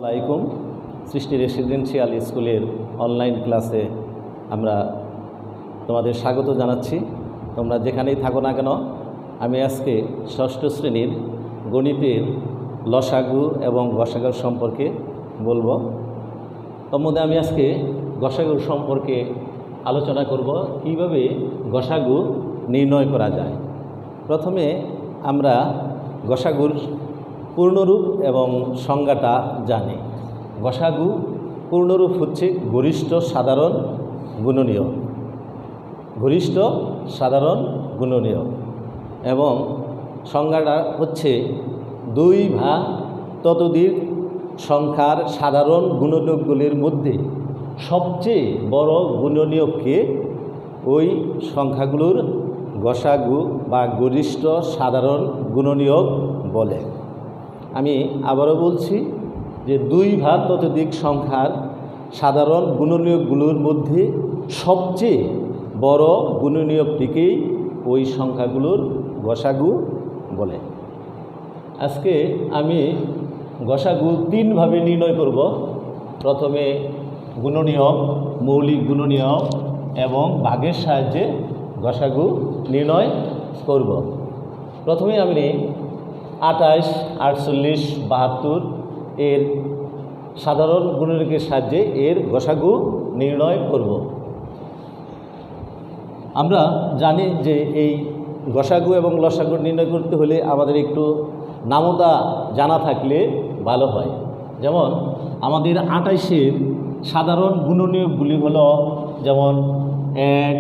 আসসালামাইকুম। সৃষ্টি রেসিডেন্সিয়াল স্কুলের অনলাইন ক্লাসে আমরা তোমাদের স্বাগত জানাচ্ছি। তোমরা যেখানেই থাকো না কেন, আমি আজকে ষষ্ঠ শ্রেণীর গণিতের লসাগু এবং গসাগু সম্পর্কে বলবো। তোর মধ্যে আমি আজকে গসাগু সম্পর্কে আলোচনা করব, কিভাবে গসাগু নির্ণয় করা যায়। প্রথমে আমরা গসাগুর পূর্ণরূপ এবং সংজ্ঞাটা জানি। গসাগু পূর্ণরূপ হচ্ছে গরিষ্ঠ সাধারণ গুণনীয়ক, গরিষ্ঠ সাধারণ গুণনীয়ক, এবং সংজ্ঞাটা হচ্ছে দুই বা ততোধিক সংখ্যার সাধারণ গুণনীয়কগুলির মধ্যে সবচেয়ে বড় গুণনীয়ককে ওই সংখ্যাগুলোর গসাগু বা গরিষ্ঠ সাধারণ গুণনীয়ক বলে। আমি আবারও বলছি যে দুই বা ততোধিক সংখ্যার সাধারণ গুণনীয়কগুলোর মধ্যে সবচেয়ে বড় গুণনীয়কটিকেই ওই সংখ্যাগুলোর গসাগু বলে। আজকে আমি গসাগু তিনভাবে নির্ণয় করব। প্রথমে গুণনীয়ক, মৌলিক গুণনীয়ক এবং ভাগের সাহায্যে গসাগু নির্ণয় করব। প্রথমে আমি 28, 48, 72 এর সাধারণ গুণনীয়কের সাহায্যে এর গসাগু নির্ণয় করব। আমরা জানি যে এই গসাগু এবং লসাগু নির্ণয় করতে হলে আমাদের একটু নামতা জানা থাকলে ভালো হয়। যেমন আমাদের 28-এর সাধারণ গুণনীয়কগুলি হলো, যেমন 1,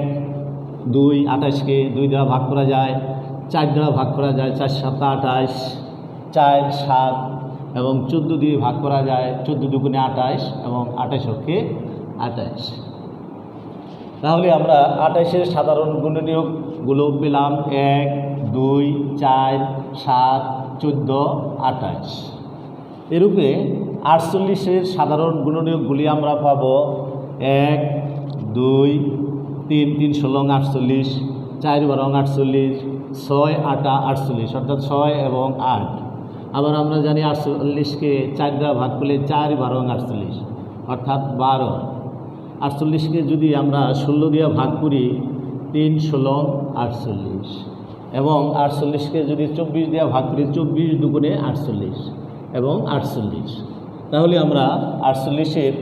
2, 28কে 2 দ্বারা ভাগ করা যায়, 4 দ্বারা ভাগ করা যায়, 4 7 28, 4 7 এবং 14 দিয়ে ভাগ করা যায়, 14 দুগুণে 28 এবং 28 অক্ষে 28। তাহলে আমরা 28-এর সাধারণ গুণনীয়কগুলো পেলাম 1, 2, 4, 7, 14, 28। এরূপে 48-এর সাধারণ গুণনীয়কগুলি আমরা পাবো 1, 2, 3, 3 16 48, 4 12 48, 6 8 48, অর্থাৎ 6 এবং 8। আবার আমরা জানি 48কে 4 দ্বারা ভাগ করলে 4 12 48, অর্থাৎ 12। 48কে যদি আমরা 16 দিয়ে ভাগ করি 3 16 48, এবং 48কে যদি 24 দিয়ে ভাগ করি 24 দুগুণে 48 এবং 48। তাহলে আমরা 48-এর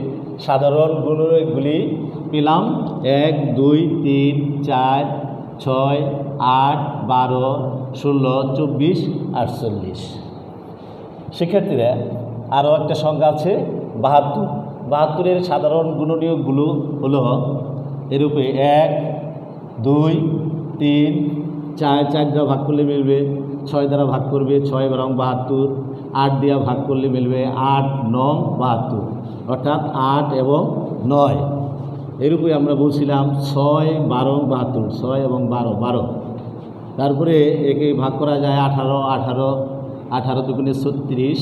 সাধারণ গুণনীয়কগুলি পেলাম 1, 2, 3, 4, 6, 8, 12, 16, 24, 48। শিক্ষার্থীরা, আরও একটা সংখ্যা আছে 72। 72-এর সাধারণ গুণনীয়কগুলো হলো এরূপে 1, 2, 3, 4 দ্বারা ভাগ করলে মিলবে, 6 দ্বারা ভাগ করবে 6 এবং 72, 8 দিয়ে ভাগ করলে মিলবে 8 9 72, অর্থাৎ 8 এবং 9। এরূপে আমরা বলছিলাম 6 12 72, 6 এবং 12 12। তারপরে একে ভাগ করা যায় 18 18, 18 দুগুণে 36,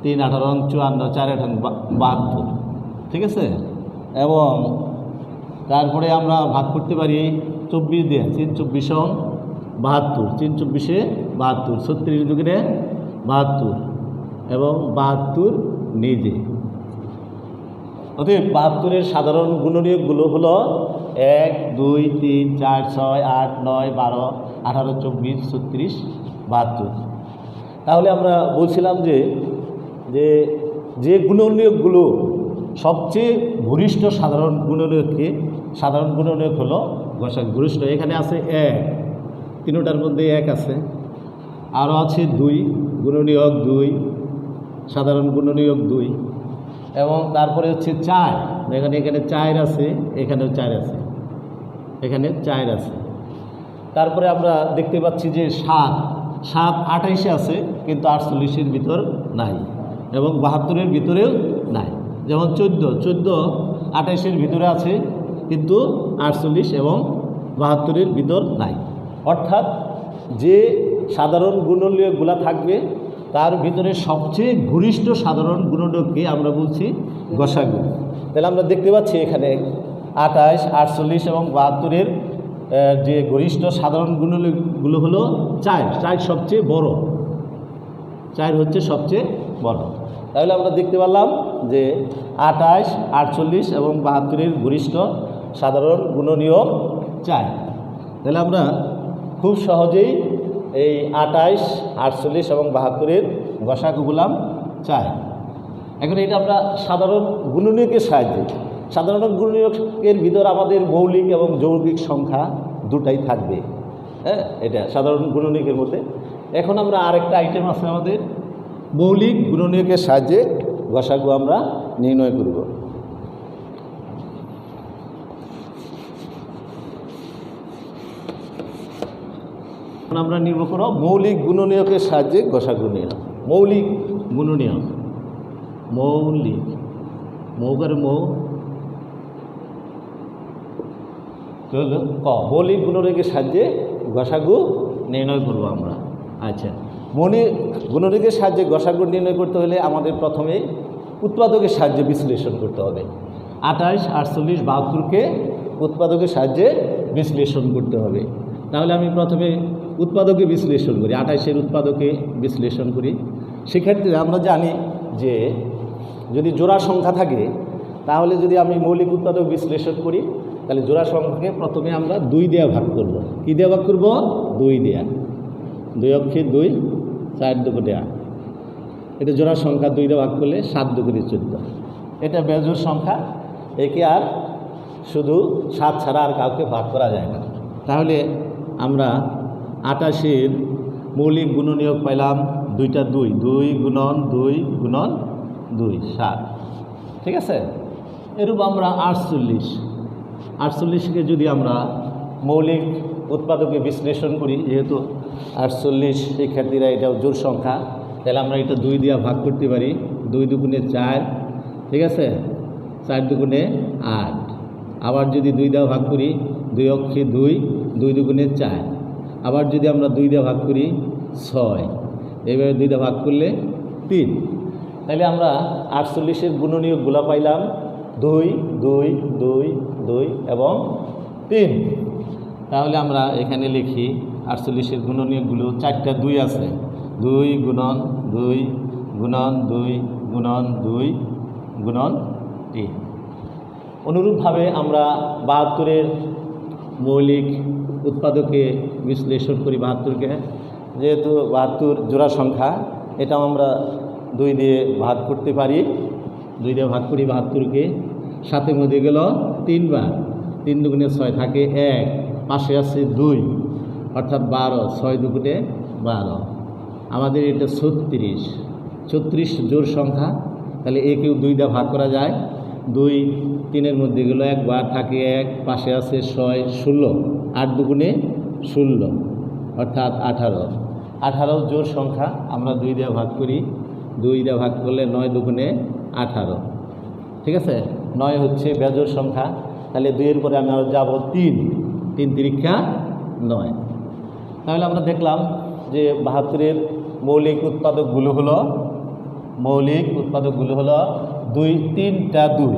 3 18 54, 4 72, ঠিক আছে। এবং তারপরে আমরা ভাগ করতে পারি 24 দিয়ে, 3 24 72, 3 24 72, 36 দুগুণে 72 এবং 72 নিজে। অতএব 72-এর সাধারণ গুণনীয়কগুলো হলো 1, 2, 3, 4, 6, 8, 9, 12, 18, 24, 36, 72। তাহলে আমরা বলছিলাম যে যে গুণনীয়কগুলো সবচেয়ে গরিষ্ঠ সাধারণ গুণনীয়ককে, সাধারণ গুণনীয়ক হলো গসাগু গরিষ্ঠ। এখানে আছে 1, তিনটার মধ্যে 1 আছে, আরও আছে 2 গুণনীয়ক 2, সাধারণ গুণনীয়ক 2, এবং তারপরে হচ্ছে 4। এখানে 4 আছে, এখানেও 4 আছে, এখানে 4 আছে। তারপরে আমরা দেখতে পাচ্ছি যে 7 28-এ আছে, কিন্তু 48-এর ভিতর নাই, এবং 72-এর ভিতরেও নাই। যেমন 14 28-এর ভিতরে আছে, কিন্তু 48 এবং 72-এর ভিতর নাই। অর্থাৎ যে সাধারণ গুণনীয়কগুলো থাকবে তার ভিতরে সবচেয়ে গরিষ্ঠ সাধারণ গুণনীয়ককে আমরা বলছি গসাগু। তাহলে আমরা দেখতে পাচ্ছি এখানে 28, 48 এবং 72-এর যে গরিষ্ঠ সাধারণ গুণনীয়কগুলো হলো 4 সবচেয়ে বড়, 4 হচ্ছে সবচেয়ে বড়। তাহলে আমরা দেখতে পেলাম যে 28, 48 এবং 72-এর গরিষ্ঠ সাধারণ গুণনীয়ক 4। তাহলে আমরা খুব সহজেই এই 28, 48 এবং 72-এর গসাগু পেলাম 4। এখন এটা আমরা সাধারণ গুণনীয়কের সাহায্যে, সাধারণ গুণনীয়কের ভিতর আমাদের মৌলিক এবং যৌগিক সংখ্যা দুটাই থাকবে, হ্যাঁ, এটা সাধারণ গুণনীয়কের মধ্যে। এখন আমরা আরেকটা আইটেম আছে আমাদের, মৌলিক গুণনীয়কের সাহায্যে গসাগু আমরা নির্ণয় করব। আমরা নির্ভর করব মৌলিক গুণনীয়কের সাহায্যে গসাগু নির্ণয়। মৌলিক গুণনীয়ক, মৌলিক, মৌকার মৌ হলো ক, মৌলিক গুণনীয়কের সাহায্যে গসাগু নির্ণয় করব আমরা। আচ্ছা, মৌলিক গুণনীয়কের সাহায্যে গসাগু নির্ণয় করতে হলে আমাদের প্রথমে উৎপাদকের সাহায্যে বিশ্লেষণ করতে হবে। 28, 48, 72-কে উৎপাদকের সাহায্যে বিশ্লেষণ করতে হবে। তাহলে আমি প্রথমে উৎপাদকে বিশ্লেষণ করি, 28-এর উৎপাদকে বিশ্লেষণ করি। সেক্ষেত্রে আমরা জানি যে যদি জোড়া সংখ্যা থাকে, তাহলে যদি আমি মৌলিক উৎপাদক বিশ্লেষণ করি, তাহলে জোড়া সংখ্যাকে প্রথমে আমরা 2 দিয়ে ভাগ করব। কী দিয়ে ভাগ করব? 2 দিয়ে। 2 অক্ষে 2, 4 দুগুণে 8। এটা জোড়া সংখ্যা, 2 দিয়ে ভাগ করলে 7 দুগুণে 14। এটা বেজোড় সংখ্যা, একে আর শুধু 7 ছাড়া আর কাউকে ভাগ করা যায় না। তাহলে আমরা 28-এর মৌলিক গুণনীয়ক পাইলাম 2টা 2, 2 গুণন 2 গুণন 2, 7। ঠিক আছে, এরূপ আমরা 48-কে যদি আমরা মৌলিক উৎপাদকে বিশ্লেষণ করি, যেহেতু 48 শিক্ষার্থীরা এটাও জোড় সংখ্যা, তাহলে আমরা এটা 2 দিয়ে ভাগ করতে পারি। 2 দুগুণে 4, ঠিক আছে, 4 দুগুণে 8। আবার যদি 2 দিয়ে ভাগ করি, 2 অক্ষে 2, 2 দুগুণে 4। আবার যদি আমরা 2 দিয়ে ভাগ করি 6, এইভাবে 2 দিয়ে ভাগ করলে 3। তাহলে আমরা 48-এর গুণনীয়কগুলো পাইলাম 2, 2, 2, 2 এবং 3। তাহলে আমরা এখানে লিখি 48-এর গুণনীয়কগুলো 4টা 2 আছে, 2 গুণন 2 গুণন 2 গুণন 2 গুণন 3। অনুরূপভাবে আমরা 72-এর মৌলিক উৎপাদকে বিশ্লেষণ করি। 72-কে, যেহেতু 72 জোড়া সংখ্যা, এটাও আমরা 2 দিয়ে ভাগ করতে পারি। 2 দিয়ে ভাগ করি 72-কে, 7-এর মধ্যে গেল 3 বার, 3 দুগুণে 6 থাকে 1, পাশে আছে 2, অর্থাৎ 12, 6 দুগুণে 12। আমাদের এটা 36 জোড় সংখ্যা, তাহলে একেও 2 দিয়ে ভাগ করা যায়। 2, 3-এর মধ্যে গেল 1 বার, থাকে 1, পাশে আছে 6, 16, 8 দুগুণে 16, অর্থাৎ 18 জোড় সংখ্যা। আমরা 2 দিয়ে ভাগ করি, 2 দিয়ে ভাগ করলে 9 দুগুণে 18। ঠিক আছে, 9 হচ্ছে বেজোড় সংখ্যা। তাহলে 2-এর পরে আমরা যাব 3 তিরিক্ষা 9। তাহলে আমরা দেখলাম যে 72-এর মৌলিক উৎপাদকগুলো হলো 2, 3টা 2,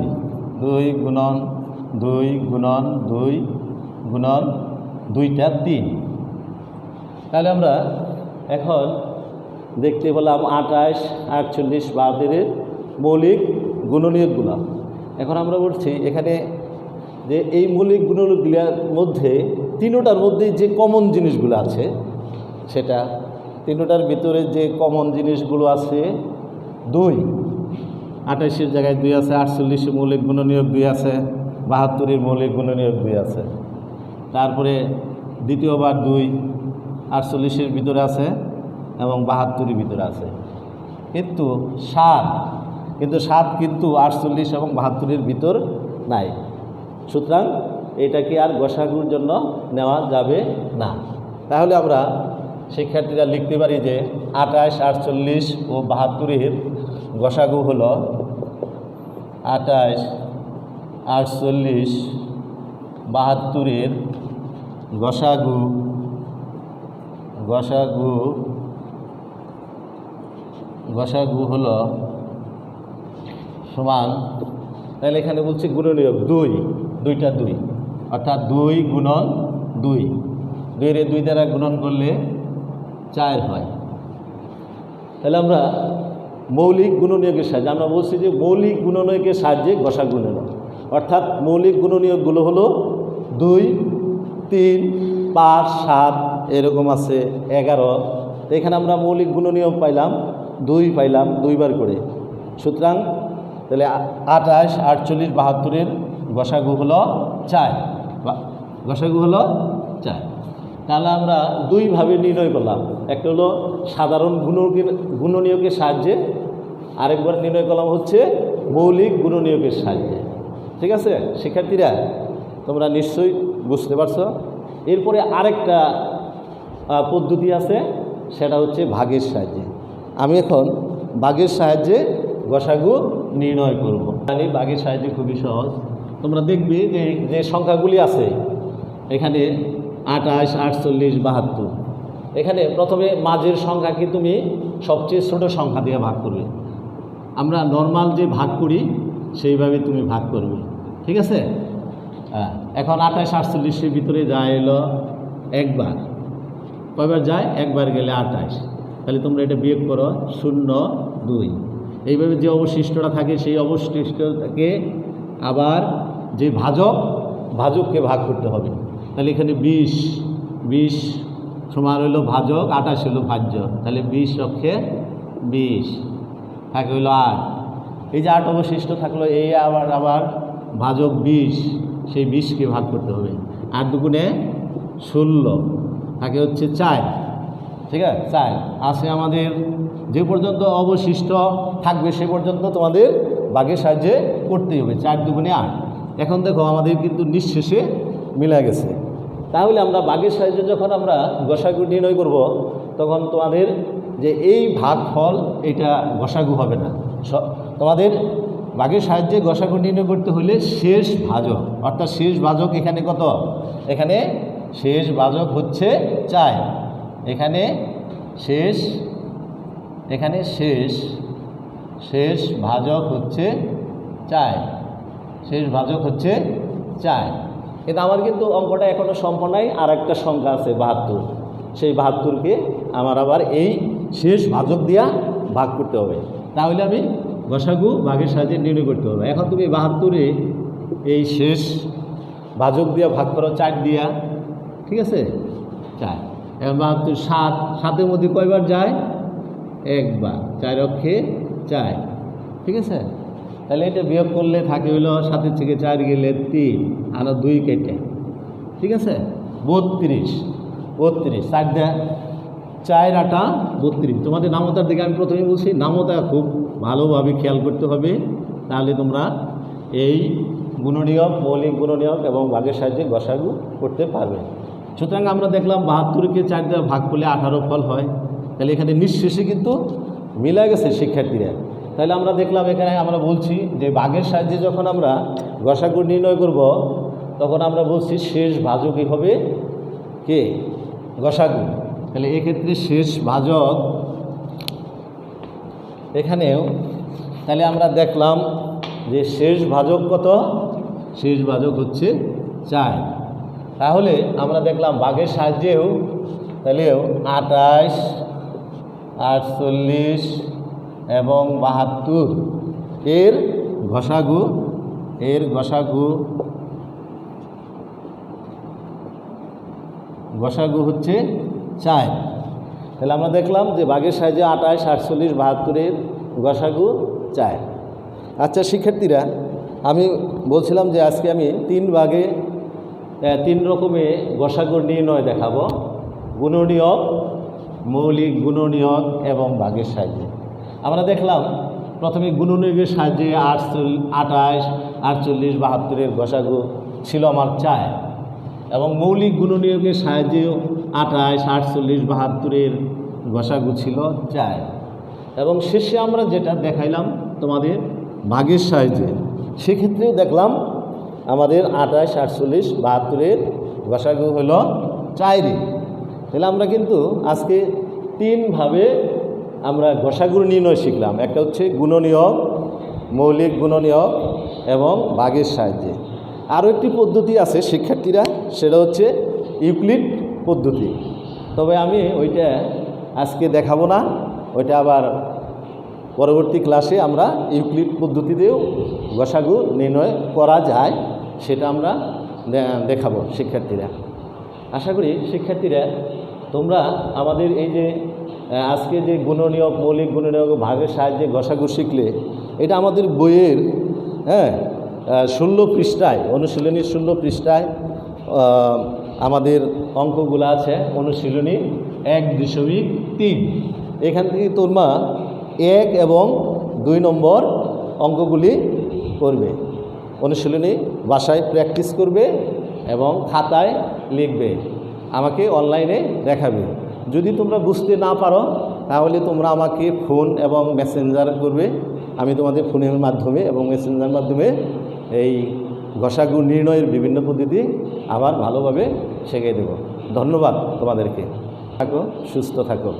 2 গুণন 2 গুণন 2 গুণন 2টা 3। তাহলে আমরা এখন দেখতে পেলাম 28, 48, 72-এর মৌলিক গুণনীয়কগুলো। এখন আমরা বলছি এখানে যে এই মৌলিক গুণনীয়কগুলোর মধ্যে 3টার মধ্যে যে কমন জিনিসগুলো আছে, সেটা 3টার ভিতরে যে কমন জিনিসগুলো আছে 2, 28-এর জায়গায় 2 আছে, 48-এর মৌলিক গুণনীয়ক 2 আছে, 72-এর মৌলিক গুণনীয়ক 2 আছে। তারপরে দ্বিতীয়বার 2 48-এর ভিতরে আছে এবং 72-এর ভিতরে আছে। কিন্তু 7 কিন্তু 48 এবং 72-এর ভিতর নাই। সুতরাং এটাকে আর গসাগুর জন্য নেওয়া যাবে না। তাহলে আমরা শিক্ষার্থীরা লিখতে পারি যে 28, 48 ও 72-এর গসাগু হলো 28, 48, 72-এর গসাগু হলো সমান। তাহলে এখানে বলছি গুণনীয়ক 2টা 2, অর্থাৎ 2 গুণন 2, 2-রে 2 দ্বারা গুণন করলে 4 হয়। তাহলে আমরা মৌলিক গুণনীয়কের সাহায্যে। আমরা বলছি যে মৌলিক গুণনীয়কের সাহায্যে গসাগু নির্ণয়, অর্থাৎ মৌলিক গুণনীয়কগুলো হলো 2, 3, 5, 7, এরকম আছে 11। তো এখানে আমরা মৌলিক গুণনীয়ক পাইলাম 2 পাইলাম 2 বার করে। সুতরাং তাহলে 28, 48, 72-এর গসাগু হলো 4, গসাগু হলো 4। তাহলে আমরা দুইভাবে নির্ণয় করলাম, একটা হলো সাধারণ গুণনীয়কের সাহায্যে, আরেকবার নির্ণয় করলাম হচ্ছে মৌলিক গুণনীয়কের সাহায্যে। ঠিক আছে শিক্ষার্থীরা, তোমরা নিশ্চয়ই বুঝতে পারছো। এরপরে আরেকটা পদ্ধতি আছে, সেটা হচ্ছে ভাগের সাহায্যে। আমি এখন ভাগের সাহায্যে গসাগু নির্ণয় করব। জানি ভাগের সাহায্যে খুবই সহজ। তোমরা দেখবে যে যে সংখ্যাগুলি আছে এখানে 28, 48, 72, এখানে প্রথমে মাঝের সংখ্যাকে তুমি সবচেয়ে ছোট সংখ্যা দিয়ে ভাগ করবে। আমরা নর্মাল যে ভাগ করি সেইভাবে তুমি ভাগ করবে। ঠিক আছে। এখন 28, 48-এর ভিতরে যায় এলো একবার, কয়বার যায়? একবার গেলে 28। তাহলে তোমরা এটা বিয়োগ করো 0, 2। এইভাবে যে অবশিষ্টটা থাকে সেই অবশিষ্টটাকে আবার যে ভাজককে ভাগ করতে হবে। তাহলে এখানে 20 সমান হইল ভাজক, 28 হইল ভাজ্য। তাহলে 20 রক্ষে 20 থাকে হইল 8। এই যে 8 অবশিষ্ট থাকলো, এই আবার ভাজক 20, সেই 20কে ভাগ করতে হবে। 8 দুগুণে 16 থাকে হচ্ছে 4। ঠিক আছে, 4 আছে আমাদের। যে পর্যন্ত অবশিষ্ট থাকবে সে পর্যন্ত তোমাদের ভাগের সাহায্যে করতেই হবে। 4 দুগুণে 8। এখন দেখো আমাদের কিন্তু নিঃশেষে মিলে গেছে। তাহলে আমরা ভাগের সাহায্যে যখন আমরা গসাগু নির্ণয় করব, তখন তোমাদের যে এই ভাগফল এটা গসাগু হবে না। তোমাদের ভাগের সাহায্যে গসাগু নির্ণয় করতে হলে শেষ ভাজক, অর্থাৎ শেষ ভাজক এখানে কত? এখানে শেষ ভাজক হচ্ছে 4। এখানে শেষ ভাজক হচ্ছে 4। শেষ ভাজক হচ্ছে 4। কিন্তু আমার কিন্তু অঙ্কটা এখনও সম্পূর্ণ নাই। আর একটা সংখ্যা আছে 72, সেই 72কে আমার আবার এই শেষ ভাজক দিয়া ভাগ করতে হবে। তাহলে আমি গসাগু ভাগের সাহায্যে নির্ণয় করতে হবে। এখন তুমি 72-এ এই শেষ ভাজক দিয়া ভাগ করো 4 দিয়া। ঠিক আছে, 4। এখন 72, 7-7-এর মধ্যে কয়বার যায়? একবার, 4 অক্ষে 4। ঠিক আছে, তাহলে এটা বিয়োগ করলে থাকে হইল 7 থেকে 4 গেলে 3 আর 2 কেটে। ঠিক আছে, 32। 4 দেয় 4 8 32। তোমাদের নামতার দিকে আমি প্রথমে বলছি, নামতা খুব ভালোভাবে খেয়াল করতে হবে, তাহলে তোমরা এই গুণনীয়ক, মৌলিক গুণনীয়ক এবং ভাগের সাহায্যে গসাগু করতে পারবে। সুতরাং আমরা দেখলাম 72-কে 4 দিয়ে ভাগ করলে 18 ফল হয়। তাহলে এখানে নিঃশেষে কিন্তু মিলা গেছে শিক্ষার্থীরা। তাহলে আমরা দেখলাম এখানে আমরা বলছি যে ভাগের সাহায্যে যখন আমরা গসাগু নির্ণয় করব, তখন আমরা বলছি শেষ ভাজকই হবে কে? গসাগু। তাহলে এক্ষেত্রে শেষ ভাজক এখানেও, তাহলে আমরা দেখলাম যে শেষ ভাজক কত? শেষ ভাজক হচ্ছে 4। তাহলে আমরা দেখলাম ভাগের সাহায্যেও তাহলেও 28, 48 এবং 72 এর গসাগু হচ্ছে 4। তাহলে আমরা দেখলাম যে ভাগের সাহায্যে 28, 48, 72-এর গসাগু 4। আচ্ছা শিক্ষার্থীরা, আমি বলছিলাম যে আজকে আমি 3 রকমে গসাগুর নির্ণয় দেখাবো: গুণনীয়ক, মৌলিক গুণনীয়ক এবং ভাগের সাহায্যে। আমরা দেখলাম প্রথমে গুণনীয়কের সাহায্যে 28, 48, 72-এর গসাগু ছিল আমার 4, এবং মৌলিক গুণনীয়কের সাহায্যেও 28, 48, 72-এর গসাগু ছিল 4, এবং শেষে আমরা যেটা দেখাইলাম তোমাদের ভাগের সাহায্যে, সেক্ষেত্রেও দেখলাম আমাদের 28, 48, 72-এর গসাগু হলো 4। তাহলে আমরা কিন্তু আজকে 3ভাবে আমরা গসাগুর নির্ণয় শিখলাম। একটা হচ্ছে গুণনীয়ক, মৌলিক গুণনীয়ক এবং ভাগের সাহায্যে। আরও একটি পদ্ধতি আছে শিক্ষার্থীরা, সেটা হচ্ছে ইউক্লিড পদ্ধতি। তবে আমি ওইটা আজকে দেখাবো না, ওইটা আবার পরবর্তী ক্লাসে আমরা ইউক্লিড পদ্ধতিতেও গসাগু নির্ণয় করা যায়, সেটা আমরা দেখাবো শিক্ষার্থীরা। আশা করি শিক্ষার্থীরা তোমরা আমাদের এই যে আজকে যে গুণনীয়ক, মৌলিক গুণনীয়ক ভাগের সাহায্যে গসাগু শিখলে, এটা আমাদের বইয়ের 16 পৃষ্ঠায়, অনুশীলনী 16 পৃষ্ঠায় আমাদের অঙ্কগুলো আছে। অনুশীলনী 1.3, এখান থেকে তোমরা 1 এবং 2 নম্বর অঙ্কগুলি করবে। অনুশীলনী বাসায় প্র্যাকটিস করবে এবং খাতায় লিখবে, আমাকে অনলাইনে দেখাবে। যদি তোমরা বুঝতে না পারো তাহলে তোমরা আমাকে ফোন এবং মেসেঞ্জার করবে, আমি তোমাদের ফোনের মাধ্যমে এবং মেসেঞ্জার মাধ্যমে এই গসাগু নির্ণয়ের বিভিন্ন পদ্ধতি আবার ভালোভাবে শিখিয়ে দেব। ধন্যবাদ তোমাদেরকে। থাকো, সুস্থ থাকো।